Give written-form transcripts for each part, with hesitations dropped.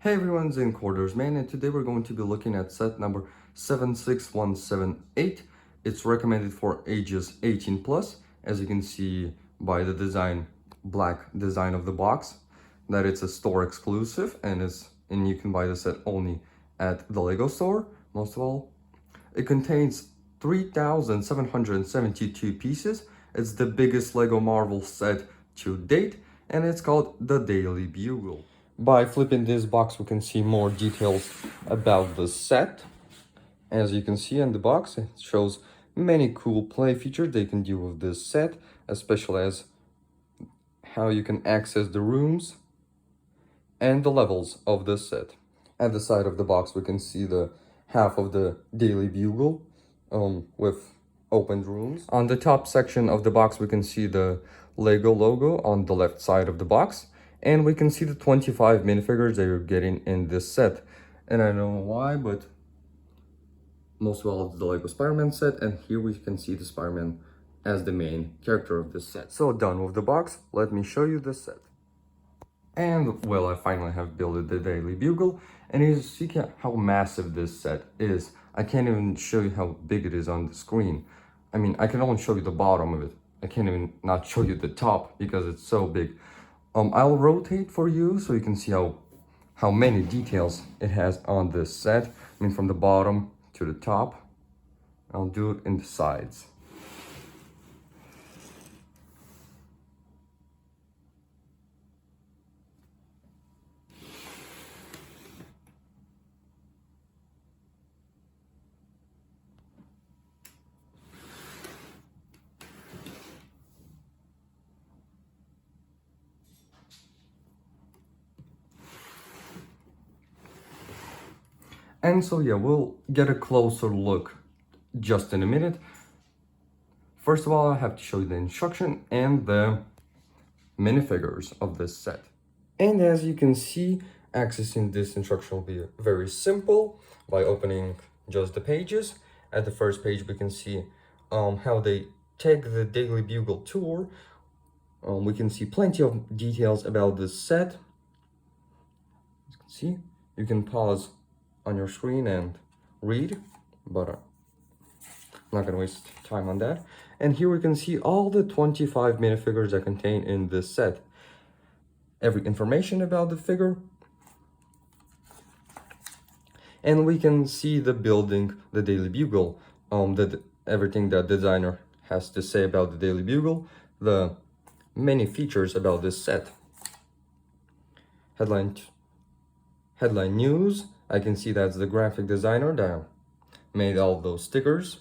Hey everyone, Zen Quarters Man, and today we're going to be looking at set number 76178. It's recommended for ages 18 plus, as you can see by the design, black design of the box, that it's a store exclusive and you can buy the set only at the Lego store. Most of all, it contains 3,772 pieces. It's the biggest Lego Marvel set to date, and it's called the Daily Bugle. By flipping this box, we can see more details about the set. As you can see in the box, it shows many cool play features they can do with this set, especially as how you can access the rooms and the levels of this set. At the side of the box, we can see the half of the Daily Bugle with opened rooms. On the top section of the box, we can see the Lego logo on the left side of the box. And we can see the 25 minifigures that you're getting in this set. And I don't know why, but most of all, it's the Lego Spider-Man set. And here we can see the Spider-Man as the main character of this set. So done with the box, let me show you the set. And well, I finally have built the Daily Bugle. And you see how massive this set is. I can't even show you how big it is on the screen. I mean, I can only show you the bottom of it. I can't even not show you the top because it's so big. I'll rotate for you so you can see how many details it has on this set. I mean, from the bottom to the top. I'll do it in the sides. And so yeah, we'll get a closer look just in a minute. First of all, I have to show you the instruction and the minifigures of this set. And as you can see, accessing this instruction will be very simple by opening just the pages. At the first page, we can see how they take the Daily Bugle tour. We can see plenty of details about this set. As you can see, you can pause on your screen and read, but I'm not gonna waste time on that. And here we can see all the 25 minifigures that contain in this set. Every information about the figure. And we can see the building, the Daily Bugle, everything that the designer has to say about the Daily Bugle, the many features about this set. Headline news. I can see that's the graphic designer that made all those stickers.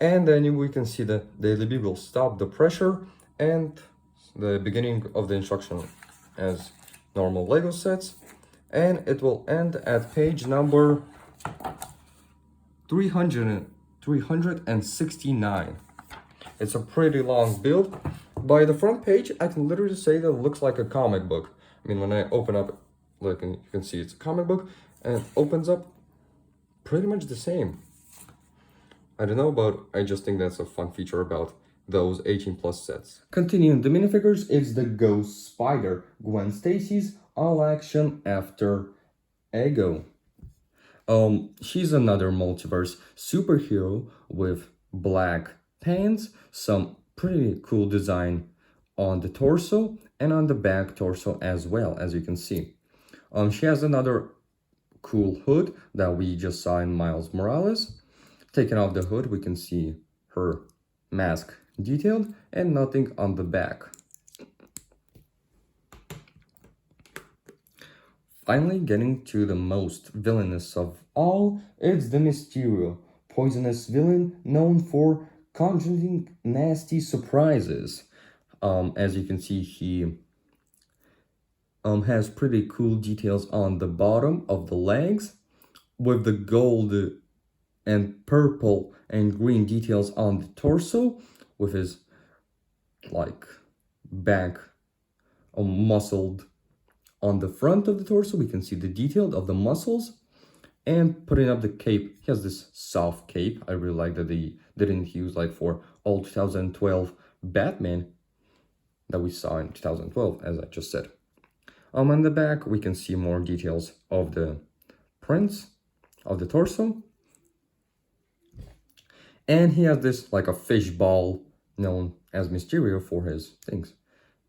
And then we can see the Daily Bugle stop the pressure and the beginning of the instruction as normal Lego sets. And it will end at page number 369. It's a pretty long build. By the front page, I can literally say that it looks like a comic book. I mean, when I open up, look, and you can see it's a comic book, and it opens up pretty much the same. I don't know, but I just think that's a fun feature about those 18 plus sets. Continuing the minifigures, it's the Ghost Spider, Gwen Stacy's all action after Ego. She's another multiverse superhero with black pants, some pretty cool design on the torso and on the back torso as well, as you can see. She has another cool hood that we just saw in Miles Morales. Taking off the hood, we can see her mask detailed and nothing on the back. Finally, getting to the most villainous of all, it's the Mysterio, poisonous villain known for conjuring nasty surprises. As you can see, he has pretty cool details on the bottom of the legs with the gold and purple and green details on the torso with his back muscled on the front of the torso. We can see the detail of the muscles. And putting up the cape, he has this soft cape. I really like that they didn't use for all 2012 Batman that we saw in 2012, as I just said. On the back, we can see more details of the prints of the torso. And he has this like a fish ball known as Mysterio for his things.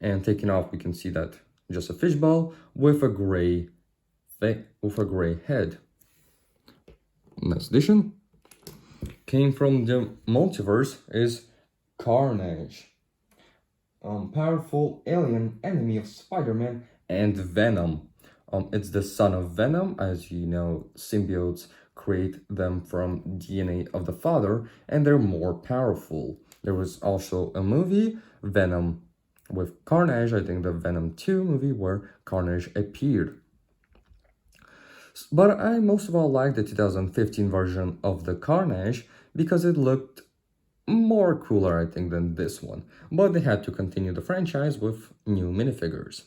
And taking off, we can see that just a fish ball with a gray head. Next edition came from the multiverse is Carnage. Powerful alien enemy of Spider-Man and Venom. It's the son of Venom. As you know, symbiotes create them from DNA of the father, and they're more powerful. There was also a movie, Venom with Carnage, I think the Venom 2 movie, where Carnage appeared. But I most of all like the 2015 version of the Carnage because it looked more cooler, I think, than this one. But they had to continue the franchise with new minifigures.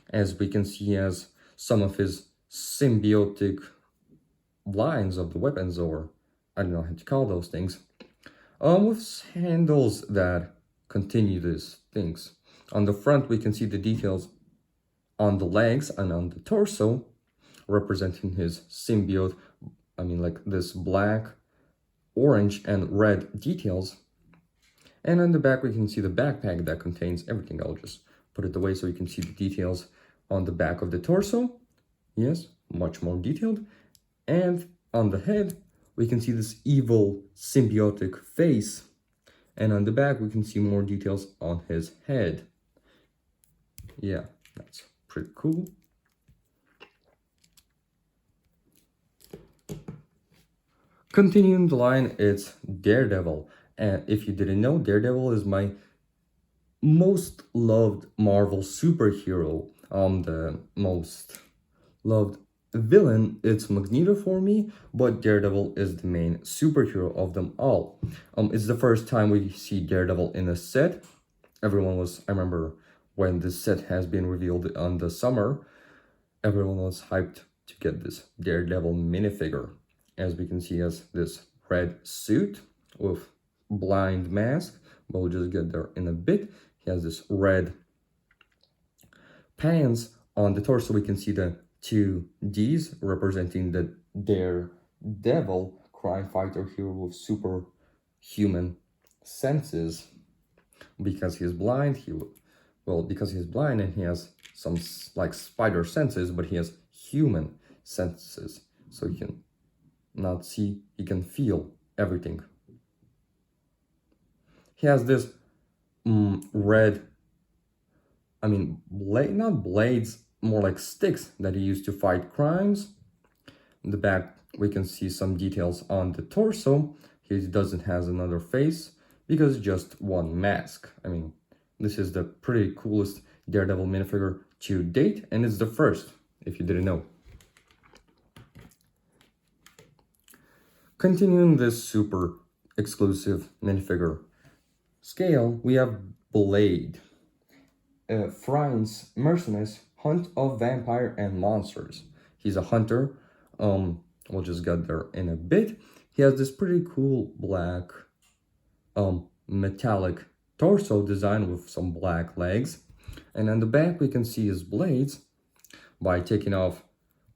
As we can see, he has some of his symbiotic lines of the weapons, or I don't know how to call those things, with handles that continue these things. On the front, we can see the details on the legs and on the torso, representing his symbiote, like this black, orange, and red details. And on the back, we can see the backpack that contains everything. I'll just put it away so you can see the details on the back of the torso. Yes, much more detailed. And on the head, we can see this evil symbiotic face. And on the back, we can see more details on his head. Yeah, that's pretty cool. Continuing the line, it's Daredevil. And if you didn't know, Daredevil is my most loved Marvel superhero. The most loved villain, it's Magneto for me, but Daredevil is the main superhero of them all. It's the first time we see Daredevil in a set. I remember when this set has been revealed on the summer, everyone was hyped to get this Daredevil minifigure. As we can see, he has this red suit with blind mask. We'll just get there in a bit. He has this red pants. On the torso, we can see the two D's representing the Daredevil, crime fighter hero with superhuman senses. Because he's blind, because he's blind and he has some like spider senses, but he has human senses. So he can not see, he can feel everything. He has this red, not blades, more like sticks that he used to fight crimes. In the back, we can see some details on the torso. He doesn't have another face because just one mask. This is the pretty coolest Daredevil minifigure to date, and it's the first, if you didn't know. Continuing this super exclusive minifigure scale, we have Blade. Franz Mercenaries Hunt of Vampire and Monsters. He's a hunter. We'll just get there in a bit. He has this pretty cool black metallic torso design with some black legs. And on the back, we can see his blades. By taking off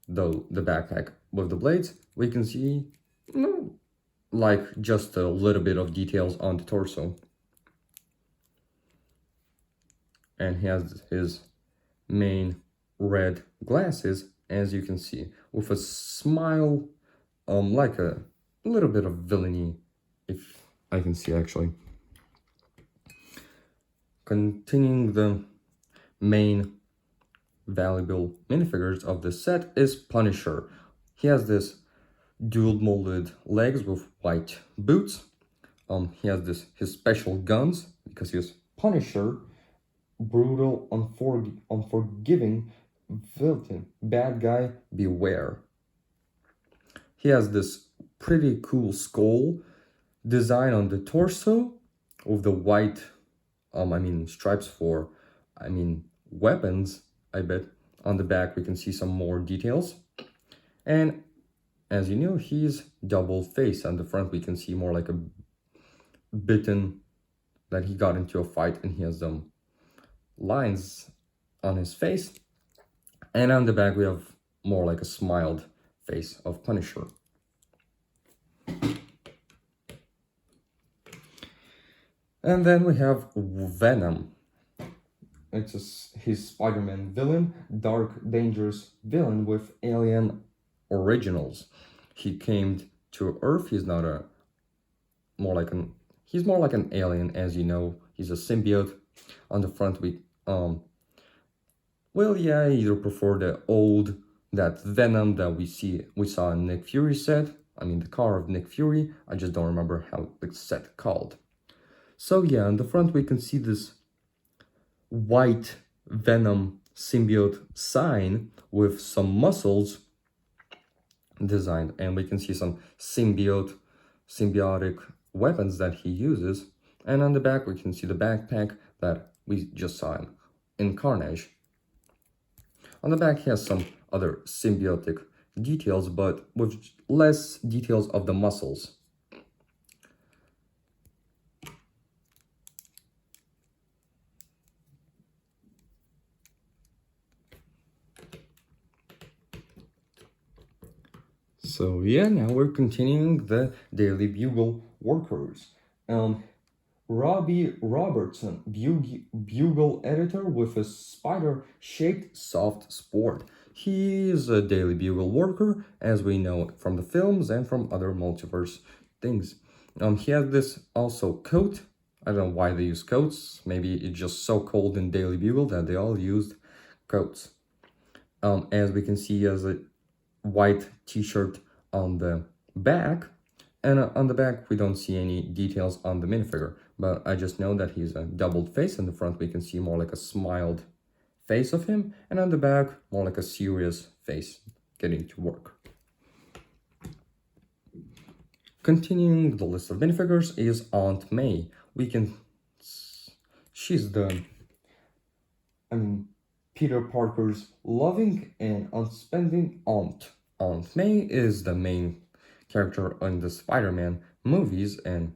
the backpack with the blades, we can see like just a little bit of details on the torso. And he has his main red glasses, as you can see, with a smile, like a little bit of villainy, if I can see actually. Continuing the main valuable minifigures of the set is Punisher. He has this dual molded legs with white boots. He has his special guns because he is Punisher. Brutal, unforgiving, villain, bad guy, beware. He has this pretty cool skull design on the torso with the white, stripes for, weapons, I bet. On the back, we can see some more details. And as you know, he's double-faced. On the front, we can see more like a bitten that he got into a fight, and he has lines on his face. And on the back we have more like a smiled face of Punisher. And then we have Venom. It's his Spider-Man villain, dark, dangerous villain with alien originals. He came to Earth. He's not a he's more like an alien, as you know. He's a symbiote. On the front we well, yeah, I either prefer that Venom that we saw in Nick Fury's set. I mean the car of Nick Fury. I just don't remember how the set called. So yeah, on the front we can see this white Venom symbiote sign with some muscles designed, and we can see some symbiotic weapons that he uses. And on the back we can see the backpack that we just saw in Carnage. On the back he has some other symbiotic details, but with less details of the muscles. So yeah, now we're continuing the Daily Bugle workers. Robbie Robertson, Bugle editor with a spider-shaped soft sport. He is a Daily Bugle worker, as we know from the films and from other multiverse things. He has this also coat. I don't know why they use coats. Maybe it's just so cold in Daily Bugle that they all used coats. As we can see, he has a white t-shirt on the back, and on the back we don't see any details on the minifigure, but I just know that he's a doubled face. In the front we can see more like a smiled face of him, and on the back more like a serious face getting to work. Continuing the list of minifigures is Aunt May. She's Peter Parker's loving and unspending aunt. Aunt May is the main character in the Spider-Man movies and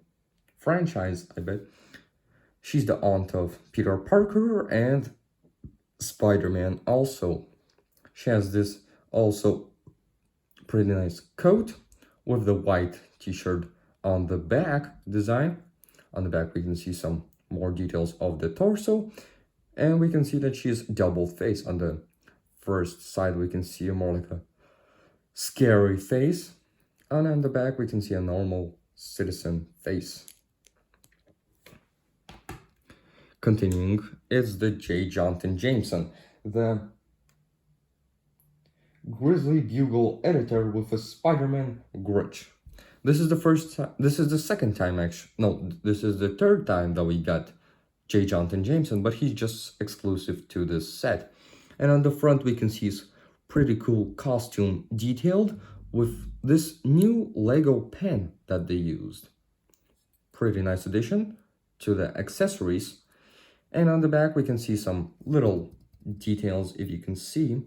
franchise, I bet. She's the aunt of Peter Parker and Spider-Man also. She has this also pretty nice coat with the white t-shirt on the back design. On the back we can see some more details of the torso, and we can see that she's double face. On the first side we can see more like a scary face, and on the back we can see a normal citizen face. Continuing, it's the J. Jonathan Jameson, the Grizzly Bugle editor with a Spider-Man grudge. This is the third time that we got J. Jonathan Jameson, but he's just exclusive to this set. And on the front we can see his pretty cool costume detailed with this new Lego pen that they used. Pretty nice addition to the accessories. And on the back we can see some little details, if you can see.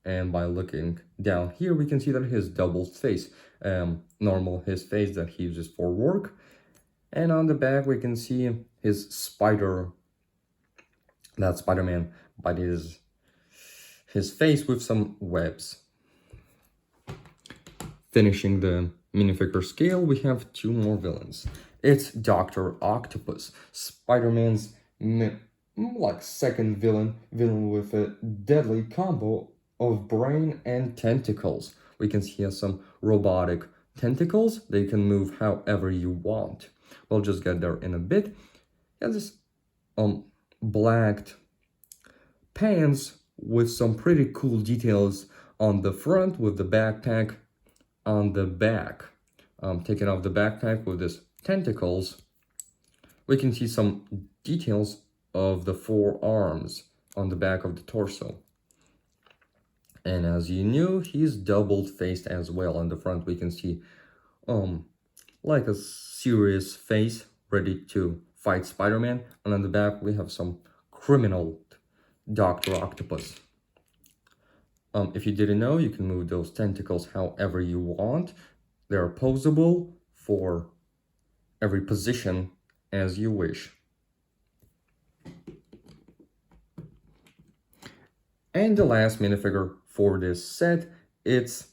And by looking down here we can see that his double face, his face that he uses for work. And on the back we can see his Spider-Man, but his face with some webs. Finishing the minifigure scale, we have two more villains. It's Dr. Octopus, Spider-Man's second villain with a deadly combo of brain and tentacles. We can see he has some robotic tentacles. They can move however you want. We'll just get there in a bit. He has this black pants with some pretty cool details on the front, with the backpack on the back. Taking off the backpack with his tentacles, we can see some details of the forearms on the back of the torso. And as you knew, he's double-faced as well. On the front we can see like a serious face ready to fight Spider-Man, and on the back we have some criminal Dr. Octopus. If you didn't know, you can move those tentacles however you want. They're posable for every position as you wish. And the last minifigure for this set, it's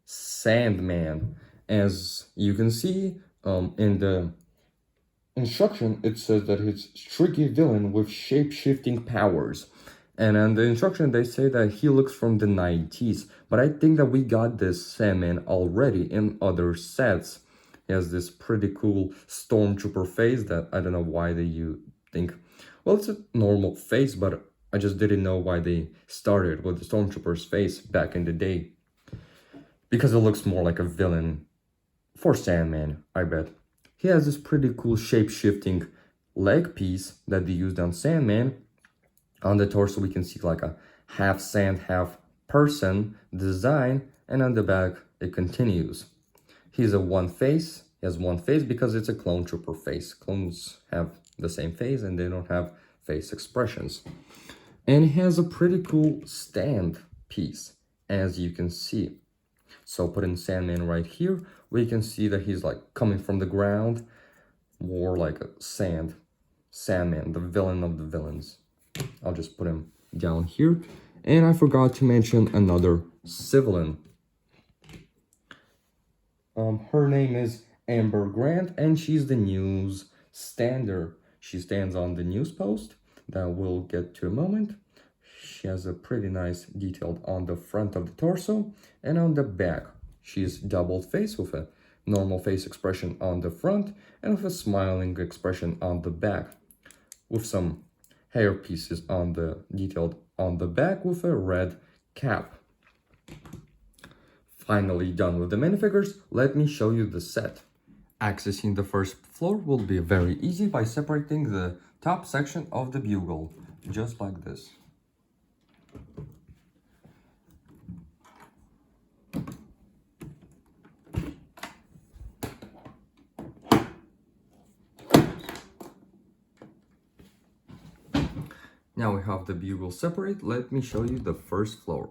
Sandman. As you can see in the instruction, it says that he's a tricky villain with shape-shifting powers. And in the instruction, they say that he looks from the 90s. But I think that we got this Sandman already in other sets. He has this pretty cool stormtrooper face that I don't know why you think. Well, it's a normal face, but I just didn't know why they started with the stormtrooper's face back in the day. Because it looks more like a villain for Sandman, I bet. He has this pretty cool shape-shifting leg piece that they used on Sandman. On the torso, we can see like a half sand, half person design, and on the back, it continues. He has one face because it's a clone trooper face. Clones have the same face and they don't have face expressions. And he has a pretty cool stand piece, as you can see. So putting Sandman right here, we can see that he's like coming from the ground, more like a Sandman, the villain of the villains. I'll just put him down here. And I forgot to mention another civilian. Her name is Amber Grant, and she's the news stander. She stands on the news post that we'll get to a moment. She has a pretty nice detail on the front of the torso, and on the back she's double-faced with a normal face expression on the front and with a smiling expression on the back, with some hair pieces on the detailed on the back with a red cap. Finally done with the minifigures, let me show you the set. Accessing the first floor will be very easy by separating the top section of the bugle, just like this. Now we have the bugle separate, let me show you the first floor.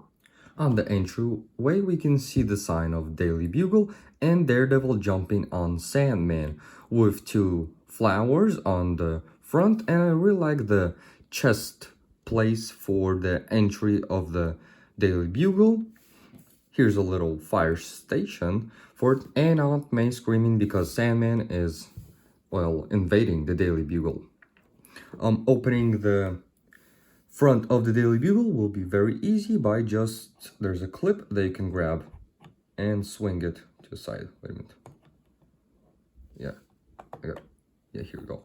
On the entryway, we can see the sign of Daily Bugle and Daredevil jumping on Sandman with two flowers on the front, and I really like the chest place for the entry of the Daily Bugle. Here's a little fire station for it, and Aunt May screaming because Sandman is, well, invading the Daily Bugle. Opening the front of the Daily Bugle will be very easy by there's a clip they can grab and swing it to the side. Wait a minute. Yeah, here we go.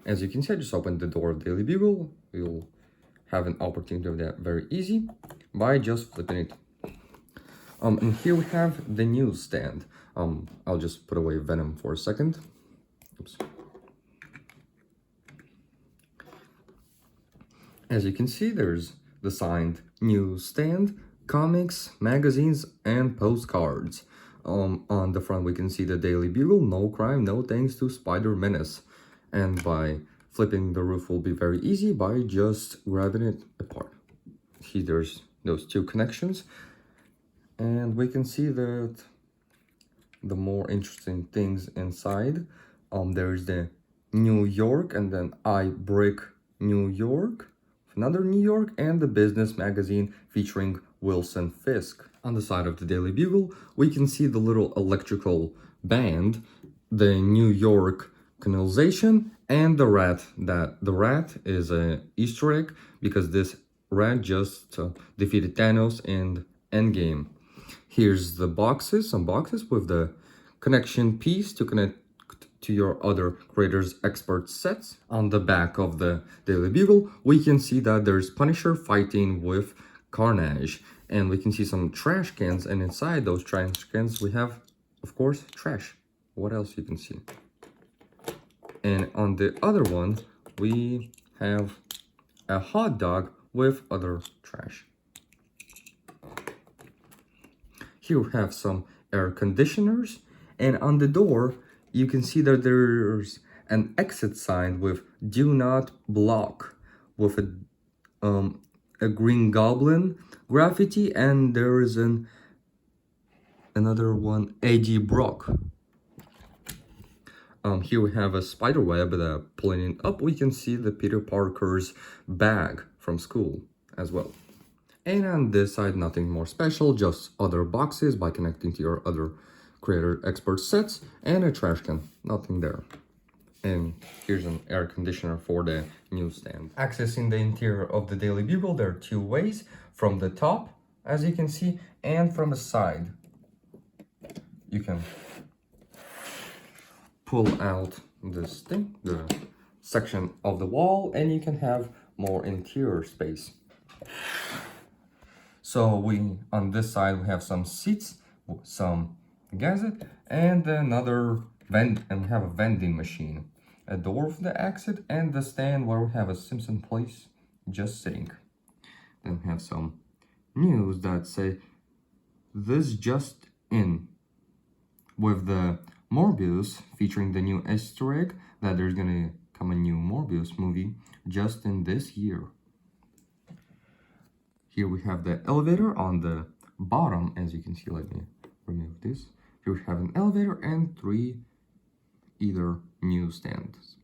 As you can see, I just opened the door of Daily Bugle. You'll have an opportunity of that very easy by just flipping it. And here we have the newsstand. I'll just put away Venom for a second. Oops. As you can see, there's the signed newsstand, comics, magazines, and postcards. On the front, we can see the Daily Bugle, no crime, no thanks to Spider Menace. And by flipping the roof will be very easy by just grabbing it apart. See, there's those two connections. And we can see that the more interesting things inside. There's the New York, and then I Brick New York. Another New York, and the business magazine featuring Wilson Fisk. On the side of the Daily Bugle, we can see the little electrical band, the New York canalization, and the rat. The rat is an Easter egg because this rat just defeated Thanos in Endgame. Here's the boxes, some boxes with the connection piece to connect to your other creators expert sets. On the back of the Daily Bugle, we can see that there's Punisher fighting with Carnage, and we can see some trash cans, and inside those trash cans we have, of course, trash. What else you can see? And on the other one, we have a hot dog with other trash. Here we have some air conditioners, and on the door, you can see that there's an exit sign with "Do Not Block" with a Green Goblin graffiti, and there is another one, Eddie Brock. Here we have a spider web pulling it up. We can see the Peter Parker's bag from school as well. And on this side, nothing more special, just other boxes by connecting to your other creator expert sets, and a trash can, nothing there. And here's an air conditioner for the newsstand. Accessing the interior of the Daily Bugle, there are two ways, from the top, as you can see, and from the side. You can pull out this thing, the section of the wall, and you can have more interior space. So on this side we have some seats, some gazette, and another vent, and we have a vending machine, a door for the exit, and the stand where we have a Simpson place just sitting. Then we have some news that say this just in, with the Morbius featuring the new Easter egg that there's gonna come a new Morbius movie just in this year. Here we have the elevator on the bottom, as you can see. Let me remove this. Here we have an elevator and 3 either newsstands.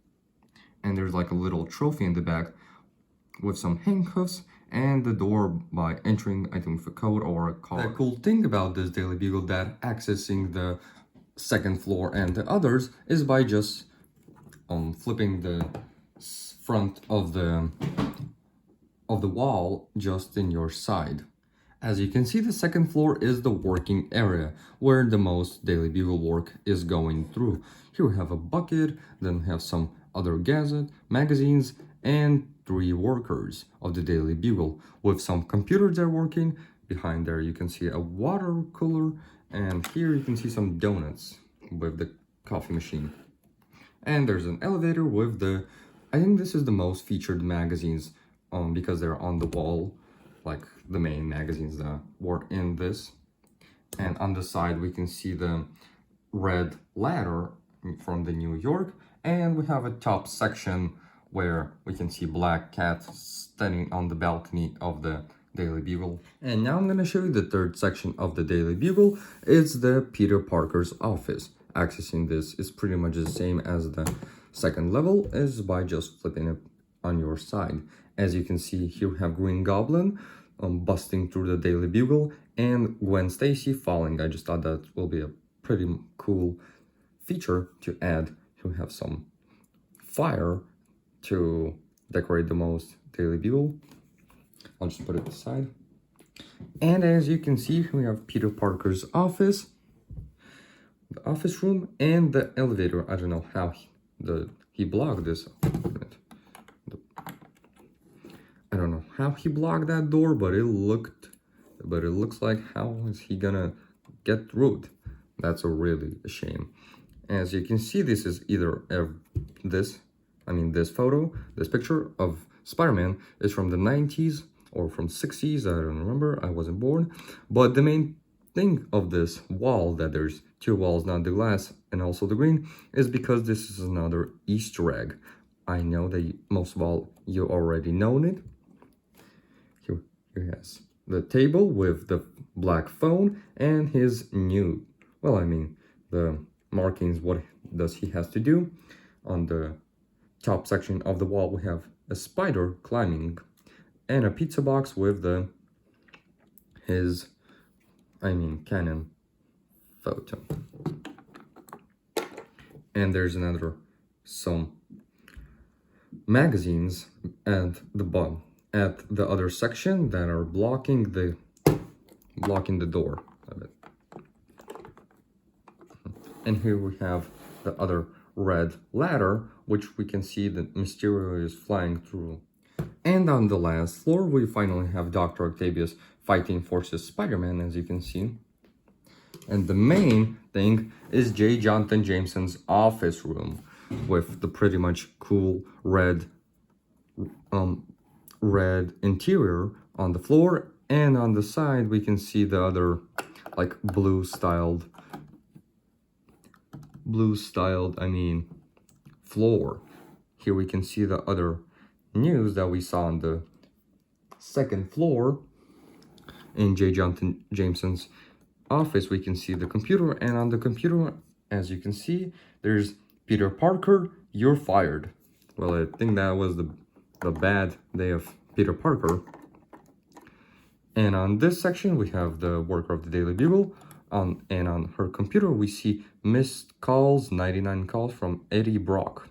And there's like a little trophy in the back with some handcuffs, and the door by entering, I think, with a code or a card. The cool thing about this Daily Bugle that accessing the second floor and the others is by just flipping the front of the wall just in your side. As you can see, the second floor is the working area where the most Daily Bugle work is going through. Here we have a bucket, then we have some other gazette, magazines, and 3 workers of the Daily Bugle with some computers that are working. Behind there you can see a water cooler, and here you can see some donuts with the coffee machine. And there's an elevator with I think this is the most featured magazines because they're on the wall, like the main magazines that were in this. And on the side we can see the red ladder from the New York, and we have a top section where we can see Black Cat standing on the balcony of the Daily Bugle. And now I'm going to show you the third section of the Daily Bugle. It's the Peter Parker's office. Accessing this is pretty much the same as the second level, is by just flipping it on your side. As you can see, here we have Green Goblin busting through the Daily Bugle, and Gwen Stacy falling. I just thought that will be a pretty cool feature to add. Here we have some fire to decorate the most Daily Bugle. I'll just put it aside. And as you can see, we have Peter Parker's office, the office room, and the elevator. I don't know how he blocked this. I don't know how he blocked that door, but it looks like, how is he gonna get through it? That's really a shame. As you can see, this is either this photo, this picture of Spider-Man is from the 90s or from 60s, I don't remember, I wasn't born. But the main thing of this wall, that there's 2 walls, not the glass and also the green, is because this is another Easter egg. I know that most of all you already known it. Here he has the table with the black phone and his new, the markings, what does he has to do. On the top section of the wall we have a spider climbing, and a pizza box with his Canon photo. And there's some magazines at the other section that are blocking the door of it. And here we have the other red ladder, which we can see that Mysterio is flying through. And on the last floor, we finally have Dr. Octavius fighting forces Spider-Man, as you can see. And the main thing is J. Jonathan Jameson's office room, with the pretty much cool red interior on the floor, and on the side we can see the other blue styled floor. Here we can see the other news that we saw on the second floor. In J. Jonathan Jameson's office we can see the computer, and on the computer, as you can see, there's Peter Parker, you're fired. Well, I think that was the bad day of Peter Parker. And on this section, we have the worker of the Daily Bugle. And on her computer, we see missed calls, 99 calls from Eddie Brock.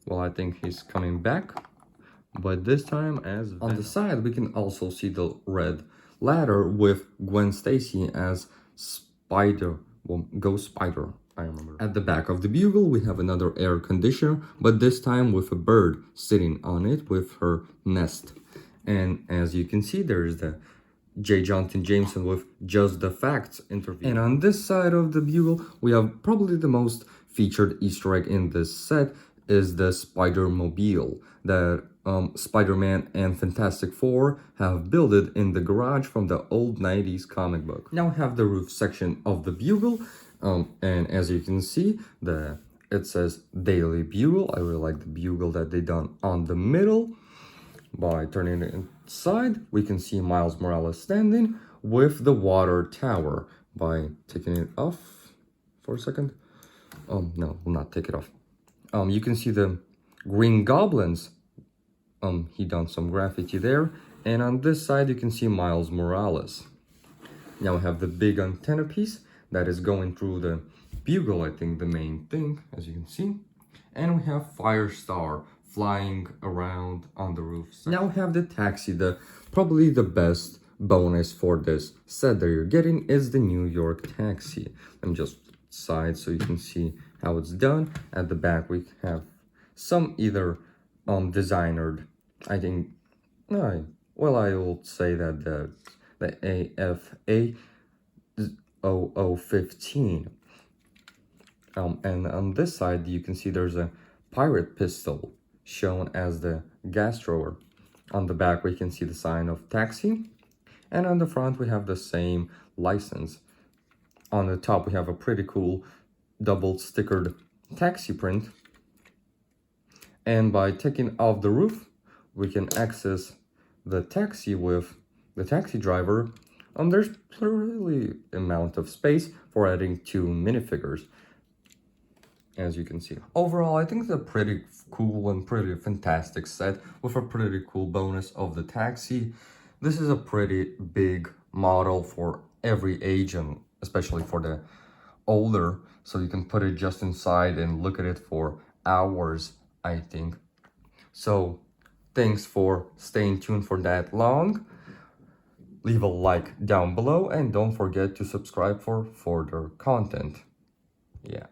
Well, I think he's coming back, but this time as Venom. On the side, we can also see the red ladder with Gwen Stacy as Spider, well, Ghost Spider, I remember. At the back of the Bugle, we have another air conditioner, but this time with a bird sitting on it with her nest. And as you can see, there's the J. Jonathan Jameson with Just the Facts interview. And on this side of the Bugle, we have probably the most featured Easter egg in this set is the Spider-Mobile that Spider-Man and Fantastic Four have built it in the garage from the old 90s comic book. Now we have the roof section of the Bugle, and as you can see, it says Daily Bugle. I really like the bugle that they done on the middle. By turning it inside, we can see Miles Morales standing with the water tower. By taking it off for a second. No, we'll not take it off. You can see the Green Goblins. He done some graffiti there. And on this side, you can see Miles Morales. Now we have the big antenna piece that is going through the Bugle, I think the main thing, as you can see. And we have Firestar flying around on the roof. Now we have the taxi. Probably the best bonus for this set that you're getting is the New York taxi. Let me just side so you can see how it's done. At the back we have some either designered, I think, well, I will say that the AFA 0015. And on this side you can see there's a pirate pistol shown as the gas thrower. On the back we can see the sign of taxi, and on the front we have the same license. On the top we have a pretty cool double stickered taxi print, and by taking off the roof we can access the taxi with the taxi driver. There's really amount of space for adding 2 minifigures, as you can see. Overall, I think it's a pretty cool and pretty fantastic set with a pretty cool bonus of the taxi. This is a pretty big model for every age, and especially for the older, so you can put it just inside and look at it for hours, I think. So thanks for staying tuned for that long. Leave a like down below and don't forget to subscribe for further content. Yeah.